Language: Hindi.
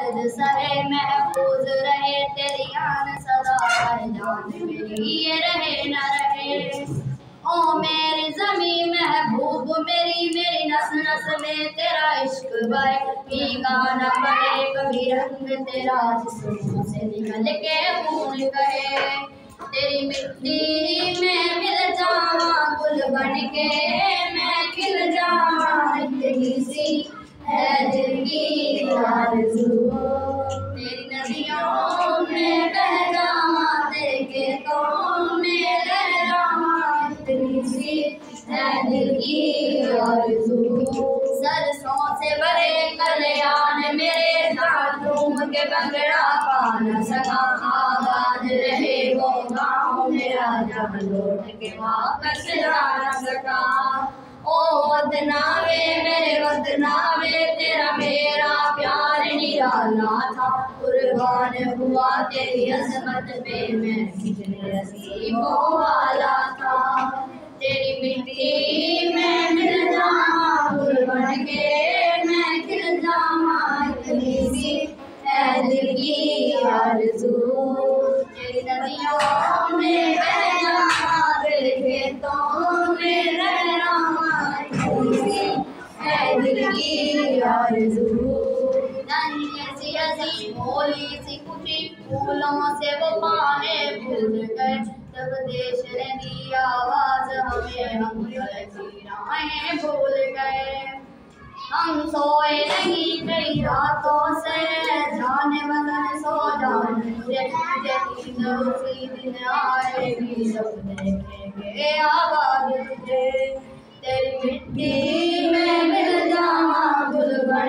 दर्द सहे महफूज रहे तेरी आन सदा हर जान मेरी ये रहे न रहे। ओ मेरी ज़मीं महबूब मेरी मेरी नस नस में तेरा इश्क बहे भीगा न पड़े कभी रंग तेरा जिस्म से निकल के खून कहे। तेरी मिट्टी में मिल जावा गुल बन के मैं खिल जावा इतनी सी है दिल की आरज़ू। तेरी नदियों में बह जावा तेरे खेतों में लहरावा इतनी सी है दिल की आरज़ू। सरसों से भरे कल्याण मेरे झूम के भंगड़ा पा न सका आबाद रहे वो गाँव मेरा जब लौट के वापस आ न सका। ओ वतनावे मेरे वतनावे तेरा मेरा प्यार निराला था कुर्बान हुआ तेरी अज़मत पे मैं कितने नसीबों वाला था। तेरी मिट्टी में मिल जावा गुल बन के मैं खिल जावा इतनी सी है दिल की आरज़ू। तेरी नदियों में बह जावा तेरे खेतों में लहरावा इतनी सी है दिल की आरज़ू। नन्ही सी हंसी भोली सी खुशी फूलों से वो पाने भूल गए तब देश ने दी आवाज़ हमें हम की राहें भूल गए। हम सोए नहीं कई रातों से जाने वतन सो जाने मुझे नींद उसी दिन आएगी जब देखेंगे आबाद तुझे। तेरी मिट्टी में मिल जावा गुल बन